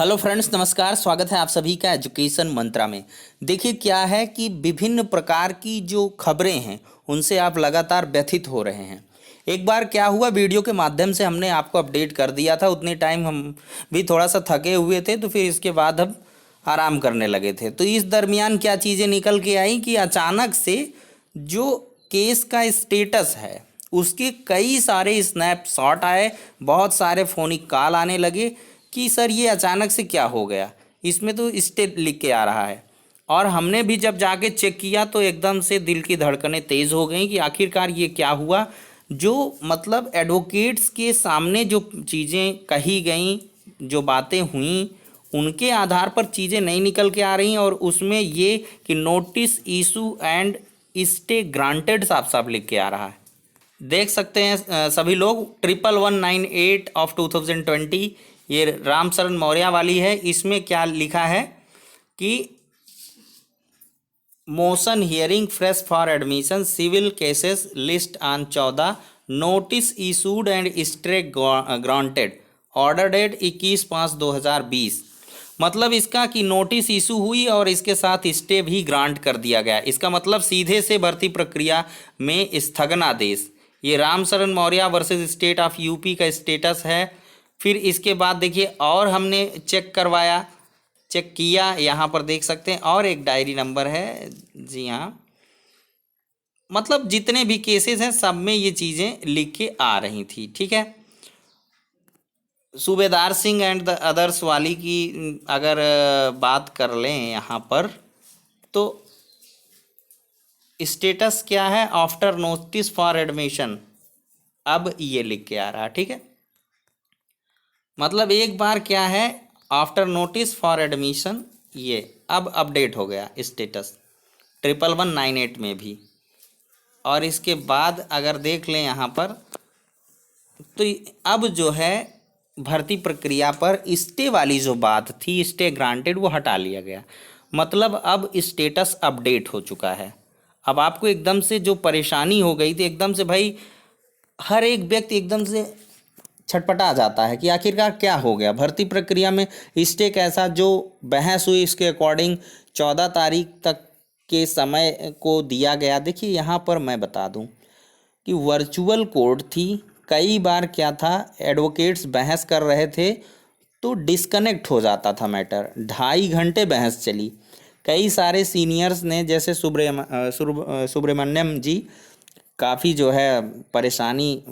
Hello friends, नमस्कार। स्वागत है आप सभी का एजुकेशन मंत्रा में। देखिए क्या है कि विभिन्न प्रकार की जो खबरें हैं उनसे आप लगातार व्यथित हो रहे हैं। एक बार क्या हुआ, वीडियो के माध्यम से हमने आपको अपडेट कर दिया था। उतने टाइम हम भी थोड़ा सा थके हुए थे, तो फिर इसके बाद हम आराम करने लगे थे। तो इस दरमियान क्या चीज़ें निकल के आई कि अचानक से जो केस का स्टेटस है उसके कई सारे स्नैपशॉट आए, बहुत सारे फ़ोनिक कॉल आने लगे कि सर ये अचानक से क्या हो गया, इसमें तो स्टे लिख के आ रहा है। और हमने भी जब जाके चेक किया तो एकदम से दिल की धड़कनें तेज़ हो गई कि आखिरकार ये क्या हुआ। जो मतलब एडवोकेट्स के सामने जो चीज़ें कही गई, जो बातें हुई, उनके आधार पर चीज़ें नहीं निकल के आ रही, और उसमें ये कि notice issue and stay granted साफ साफ लिख के आ रहा है। देख सकते हैं सभी लोग 1118/2020 ये रामशरण मौर्य वाली है। इसमें क्या लिखा है कि motion hearing fresh for admission civil cases list on 14 notice issued and stay granted order date 21/5/2020। मतलब इसका कि नोटिस इशू हुई और इसके साथ स्टे भी ग्रांट कर दिया गया। इसका मतलब सीधे से भर्ती प्रक्रिया में स्थगनादेश। ये Ramsharan Maurya versus state of UP का स्टेटस है। फिर इसके बाद देखिए और हमने चेक किया, यहाँ पर देख सकते हैं और एक डायरी नंबर है। जी हाँ, मतलब जितने भी केसेस हैं सब में ये चीज़ें लिख के आ रही थी। ठीक है, सूबेदार सिंह एंड द अदर्स वाली की अगर बात कर लें यहाँ पर, तो स्टेटस क्या है, आफ्टर नोटिस फॉर एडमिशन, अब ये लिख के आ रहा है। ठीक है, मतलब एक बार क्या है, आफ्टर नोटिस फॉर एडमिशन, ये अब अपडेट हो गया स्टेटस 1198 में भी। और इसके बाद अगर देख लें यहाँ पर, तो अब जो है भर्ती प्रक्रिया पर स्टे वाली जो बात थी, स्टे ग्रांटेड, वो हटा लिया गया। मतलब अब स्टेटस अपडेट हो चुका है। अब आपको एकदम से जो परेशानी हो गई थी, एकदम से भाई हर एक व्यक्ति एकदम से छटपटा जाता है कि आखिरकार क्या हो गया। भर्ती प्रक्रिया में स्टे कैसा, जो बहस हुई इसके अकॉर्डिंग 14 तारीख तक के समय को दिया गया। देखिए यहाँ पर मैं बता दूं कि वर्चुअल कोर्ट थी। कई बार क्या था, एडवोकेट्स बहस कर रहे थे तो डिस्कनेक्ट हो जाता था मैटर। 2.5 घंटे बहस चली। कई सारे सीनियर्स ने, जैसे सुब्रमण्यम जी, काफ़ी जो है परेशानी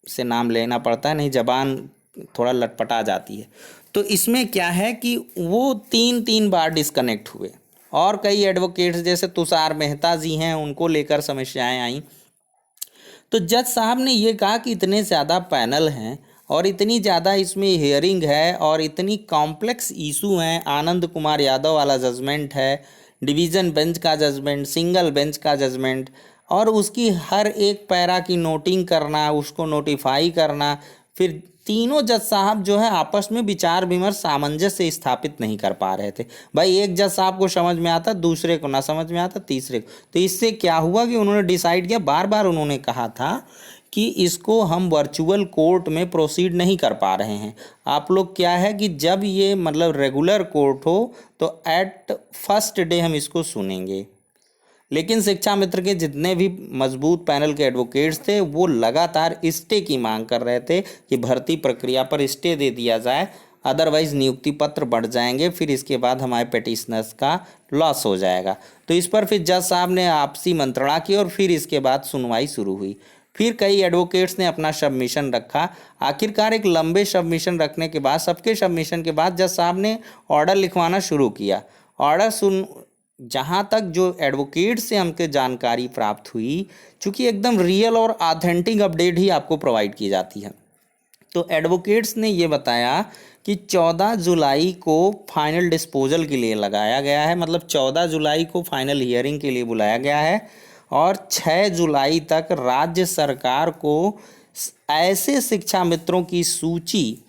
से नाम लेना पड़ता है, नहीं ज़बान थोड़ा लटपटा जाती है। तो इसमें क्या है कि वो 3 बार डिस्कनेक्ट हुए। और कई एडवोकेट्स जैसे तुषार मेहता जी हैं, उनको लेकर समस्याएं आई। तो जज साहब ने ये कहा कि इतने ज़्यादा पैनल हैं और इतनी ज़्यादा इसमें हियरिंग है और इतनी कॉम्प्लेक्स इशू हैं। आनंद कुमार यादव वाला जजमेंट है, डिवीज़न बेंच का जजमेंट, सिंगल बेंच का जजमेंट, और उसकी हर एक पैरा की नोटिंग करना, उसको नोटिफाई करना। फिर तीनों जज साहब जो है आपस में विचार विमर्श सामंजस्य स्थापित नहीं कर पा रहे थे। भाई एक जज साहब को समझ में आता, दूसरे को ना समझ में आता, तीसरे को। तो इससे क्या हुआ कि उन्होंने डिसाइड किया, बार बार उन्होंने कहा था कि इसको हम वर्चुअल कोर्ट में प्रोसीड नहीं कर पा रहे हैं। आप लोग क्या है कि जब ये मतलब रेगुलर कोर्ट हो तो एट फर्स्ट डे हम इसको सुनेंगे। लेकिन शिक्षा मित्र के जितने भी मजबूत पैनल के एडवोकेट्स थे वो लगातार स्टे की मांग कर रहे थे कि भर्ती प्रक्रिया पर स्टे दे दिया जाए, अदरवाइज नियुक्ति पत्र बढ़ जाएंगे, फिर इसके बाद हमारे पिटिशनर्स का लॉस हो जाएगा। तो इस पर फिर जज साहब ने आपसी मंत्रणा की और फिर इसके बाद सुनवाई शुरू हुई। फिर कई एडवोकेट्स ने अपना सबमिशन रखा। आखिरकार एक लंबे सबमिशन रखने के बाद, सबके सबमिशन के बाद, जज साहब ने ऑर्डर लिखवाना शुरू किया। ऑर्डर जहाँ तक जो एडवोकेट से हमके जानकारी प्राप्त हुई, चूँकि एकदम रियल और ऑथेंटिक अपडेट ही आपको प्रोवाइड की जाती है, तो एडवोकेट्स ने ये बताया कि 14 जुलाई को फाइनल डिस्पोजल के लिए लगाया गया है। मतलब 14 जुलाई को फाइनल हियरिंग के लिए बुलाया गया है और 6 जुलाई तक राज्य सरकार को ऐसे शिक्षा मित्रों की सूची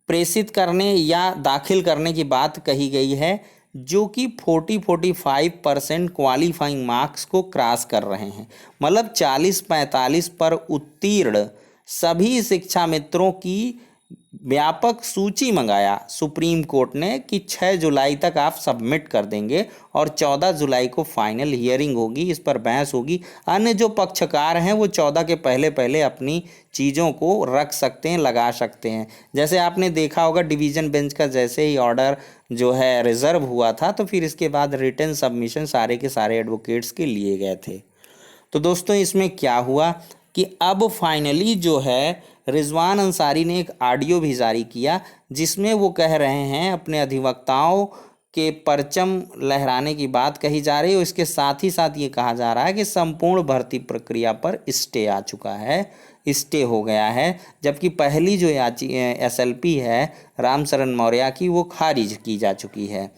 प्रेषित करने या दाखिल करने की बात कही गई है जो कि 40-45% क्वालिफाइंग मार्क्स को क्रॉस कर रहे हैं। मतलब 40-45 पर उत्तीर्ण सभी शिक्षा मित्रों की व्यापक सूची मंगाया सुप्रीम कोर्ट ने कि 6 जुलाई तक आप सबमिट कर देंगे और 14 जुलाई को फाइनल हियरिंग होगी, इस पर बहस होगी। अन्य जो पक्षकार हैं वो 14 के पहले पहले अपनी चीज़ों को रख सकते हैं, लगा सकते हैं। जैसे आपने देखा होगा डिवीज़न बेंच का जैसे ही ऑर्डर जो है रिजर्व हुआ था तो फिर इसके बाद रिटन सबमिशन सारे के सारे एडवोकेट्स के लिए गए थे। तो दोस्तों इसमें क्या हुआ कि अब फाइनली जो है रिजवान अंसारी ने एक ऑडियो भी जारी किया जिसमें वो कह रहे हैं अपने अधिवक्ताओं के परचम लहराने की बात कही जा रही है। इसके साथ ही साथ ये कहा जा रहा है कि संपूर्ण भर्ती प्रक्रिया पर स्टे आ चुका है, स्टे हो गया है, जबकि पहली जो SLP है रामचरण मौर्य की वो खारिज की जा चुकी है।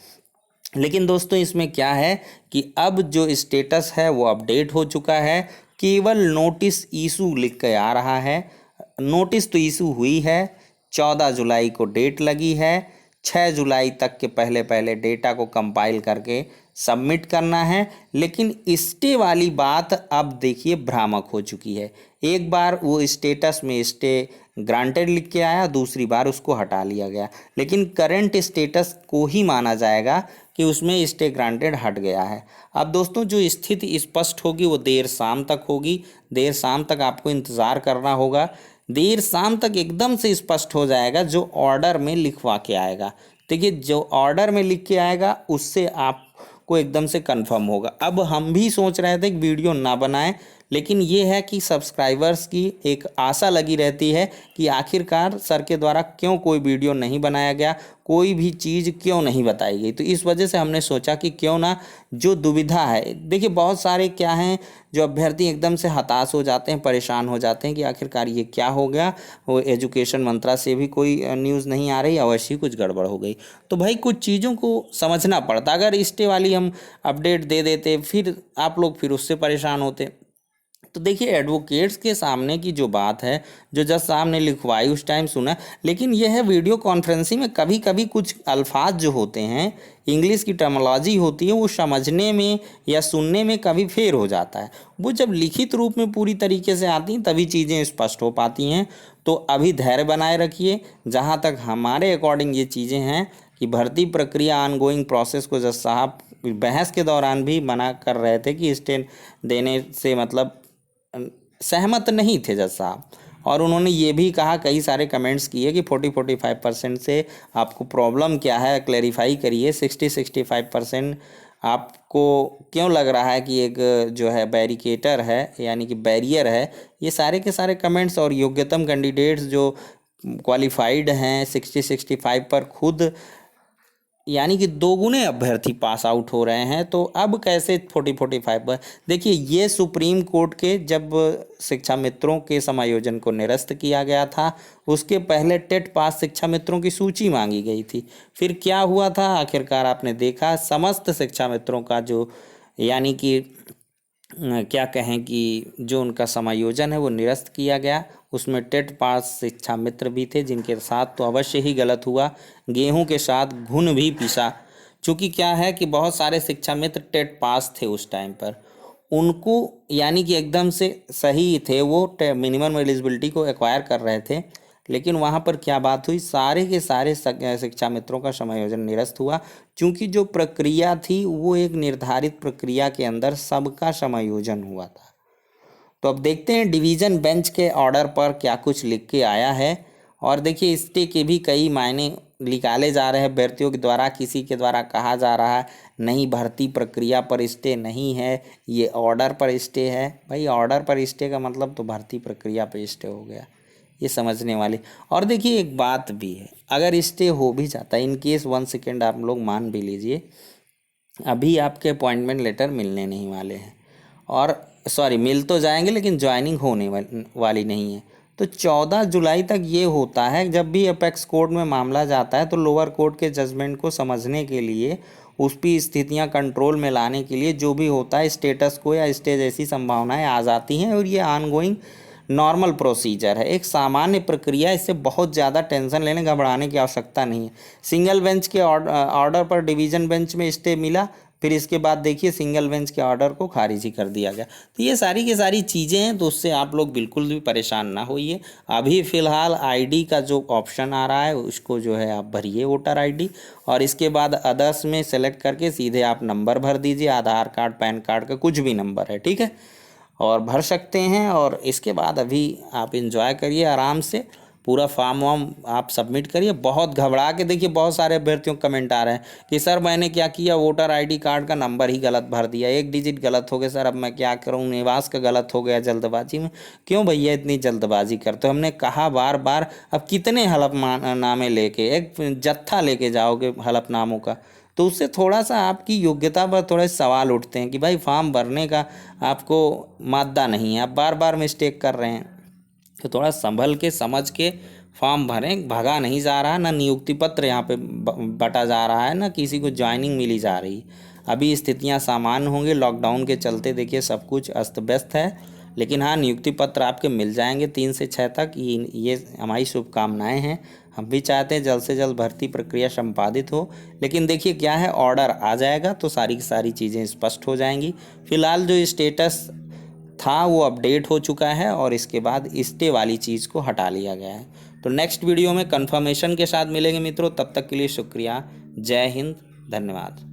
लेकिन दोस्तों इसमें क्या है कि अब जो स्टेटस है वो अपडेट हो चुका है, केवल नोटिस इशू लिख के आ रहा है। नोटिस तो इशू हुई है, 14 जुलाई को डेट लगी है, 6 जुलाई तक के पहले पहले डेटा को कंपाइल करके सबमिट करना है। लेकिन स्टे वाली बात अब देखिए भ्रामक हो चुकी है। एक बार वो स्टेटस में स्टे ग्रांटेड लिख के आया, दूसरी बार उसको हटा लिया गया, लेकिन करंट स्टेटस को ही माना जाएगा कि उसमें स्टे ग्रांटेड हट गया है। अब दोस्तों जो स्थिति स्पष्ट होगी वो देर शाम तक होगी, देर शाम तक आपको इंतज़ार करना होगा। देर शाम तक एकदम से स्पष्ट हो जाएगा जो ऑर्डर में लिखवा के आएगा। देखिए जो ऑर्डर में लिख के आएगा उससे आपको एकदम से कंफर्म होगा। अब हम भी सोच रहे थे कि वीडियो ना बनाएं, लेकिन ये है कि सब्सक्राइबर्स की एक आशा लगी रहती है कि आखिरकार सर के द्वारा क्यों कोई वीडियो नहीं बनाया गया, कोई भी चीज़ क्यों नहीं बताई गई। तो इस वजह से हमने सोचा कि क्यों ना जो दुविधा है, देखिए बहुत सारे क्या हैं जो अभ्यर्थी एकदम से हताश हो जाते हैं, परेशान हो जाते हैं कि आखिरकार ये क्या हो गया, वो एजुकेशन मंत्रा से भी कोई न्यूज़ नहीं आ रही, अवश्य कुछ गड़बड़ हो गई। तो भाई कुछ चीज़ों को समझना पड़ता, अगर स्टे वाली हम अपडेट दे देते फिर आप लोग फिर उससे परेशान होते। तो देखिए एडवोकेट्स के सामने की जो बात है, जो जज साहब ने लिखवाई उस टाइम सुना, लेकिन यह है वीडियो कॉन्फ्रेंसिंग में कभी कभी कुछ अल्फाज जो होते हैं, इंग्लिश की टर्मिनोलॉजी होती है, वो समझने में या सुनने में कभी फेर हो जाता है। वो जब लिखित रूप में पूरी तरीके से आती हैं तभी चीज़ें स्पष्ट हो पाती हैं। तो अभी धैर्य बनाए रखिए। जहाँ तक हमारे अकॉर्डिंग ये चीज़ें हैं कि भर्ती प्रक्रिया ऑनगोइंग प्रोसेस को जज साहब बहस के दौरान भी मना कर रहे थे कि स्टे देने से मतलब सहमत नहीं थे जज साहब। और उन्होंने ये भी कहा, कई सारे कमेंट्स किए कि 40-45% से आपको प्रॉब्लम क्या है क्लैरिफाई करिए। 60-65% आपको क्यों लग रहा है कि एक जो है बैरिकेटर है यानी कि बैरियर है। ये सारे के सारे कमेंट्स और योग्यतम कैंडिडेट्स जो क्वालिफाइड हैं 60-65 पर खुद यानी कि 2 गुने अभ्यर्थी पास आउट हो रहे हैं। तो अब कैसे 40-45 पर? देखिए ये सुप्रीम कोर्ट के जब शिक्षा मित्रों के समायोजन को निरस्त किया गया था, उसके पहले टेट पास शिक्षा मित्रों की सूची मांगी गई थी। फिर क्या हुआ था आखिरकार आपने देखा, समस्त शिक्षा मित्रों का जो यानी कि क्या कहें कि जो उनका समायोजन है वो निरस्त किया गया। उसमें टेट पास शिक्षा मित्र भी थे जिनके साथ तो अवश्य ही गलत हुआ, गेहूं के साथ घुन भी पिसा। चूँकि क्या है कि बहुत सारे शिक्षा मित्र टेट पास थे उस टाइम पर, उनको यानी कि एकदम से सही थे, वो मिनिमम एलिजिबिलिटी को एक्वायर कर रहे थे। लेकिन वहाँ पर क्या बात हुई, सारे के सारे शिक्षा मित्रों का समायोजन निरस्त हुआ, क्योंकि जो प्रक्रिया थी वो एक निर्धारित प्रक्रिया के अंदर सबका समायोजन हुआ था। तो अब देखते हैं डिवीज़न बेंच के ऑर्डर पर क्या कुछ लिख के आया है। और देखिए स्टे के भी कई मायने निकाले जा रहे हैं अभ्यर्थियों के द्वारा। किसी के द्वारा कहा जा रहा है नहीं भर्ती प्रक्रिया पर स्टे नहीं है, ये ऑर्डर पर स्टे है। भाई ऑर्डर पर स्टे का मतलब तो भर्ती प्रक्रिया पर स्टे हो गया, ये समझने वाले। और देखिए एक बात भी है, अगर स्टे हो भी जाता है, इन केस 1 सेकेंड आप लोग मान भी लीजिए, अभी आपके अपॉइंटमेंट लेटर मिलने नहीं वाले हैं, और सॉरी मिल तो जाएंगे लेकिन ज्वाइनिंग होने वाली नहीं है। तो 14 जुलाई तक ये होता है, जब भी अपेक्स कोर्ट में मामला जाता है तो लोअर कोर्ट के जजमेंट को समझने के लिए, उसकी स्थितियां कंट्रोल में लाने के लिए जो भी होता है स्टेटस को या स्टे जैसी संभावनाएं आ जाती हैं। और ये ऑनगोइंग नॉर्मल प्रोसीजर है, एक सामान्य प्रक्रिया। इससे बहुत ज़्यादा टेंशन लेने घबराने की आवश्यकता नहीं है। सिंगल बेंच के ऑर्डर पर डिवीज़न बेंच में स्टे मिला फिर इसके बाद देखिए सिंगल बेंच के ऑर्डर को खारिज ही कर दिया गया। तो ये सारी की सारी चीज़ें हैं, तो उससे आप लोग बिल्कुल भी परेशान ना होइए। अभी फ़िलहाल आईडी का जो ऑप्शन आ रहा है उसको जो है आप भरिए, वोटर आईडी, और इसके बाद अदर्स में सेलेक्ट करके सीधे आप नंबर भर दीजिए, आधार कार्ड पैन कार्ड का कुछ भी नंबर है, ठीक है, और भर सकते हैं। और इसके बाद अभी आप इंजॉय करिए आराम से, पूरा फॉर्म वार्म आप सबमिट करिए। बहुत घबरा के देखिए, बहुत सारे अभ्यर्थियों को कमेंट आ रहे हैं कि सर मैंने क्या किया, वोटर आईडी कार्ड का नंबर ही गलत भर दिया, 1 डिजिट गलत हो गया सर, अब मैं क्या करूं, निवास का गलत हो गया जल्दबाजी में। क्यों भैया इतनी जल्दबाजी करते हो? हमने कहा बार बार, अब कितने हलफनामे लेके, एक जत्था लेके जाओगे हलफनामों का? तो उससे थोड़ा सा आपकी योग्यता पर थोड़े सवाल उठते हैं कि भाई फॉर्म भरने का आपको मादा नहीं है, आप बार बार मिस्टेक कर रहे हैं। तो थोड़ा संभल के समझ के फॉर्म भरें, भगा नहीं जा रहा, ना नियुक्ति पत्र यहाँ पे बटा जा रहा है, ना किसी को ज्वाइनिंग मिली जा रही। अभी स्थितियाँ सामान्य होंगी, लॉकडाउन के चलते देखिए सब कुछ अस्त व्यस्त है, लेकिन हाँ नियुक्ति पत्र आपके मिल जाएंगे 3 से 6 तक, ये हमारी शुभकामनाएं हैं। हम भी चाहते हैं जल्द से जल्द भर्ती प्रक्रिया संपादित हो, लेकिन देखिए क्या है, ऑर्डर आ जाएगा तो सारी की सारी चीज़ें स्पष्ट हो जाएंगी। फिलहाल जो स्टेटस था वो अपडेट हो चुका है और इसके बाद स्टे वाली चीज़ को हटा लिया गया है। तो नेक्स्ट वीडियो में कंफर्मेशन के साथ मिलेंगे मित्रों, तब तक के लिए शुक्रिया। जय हिंद, धन्यवाद।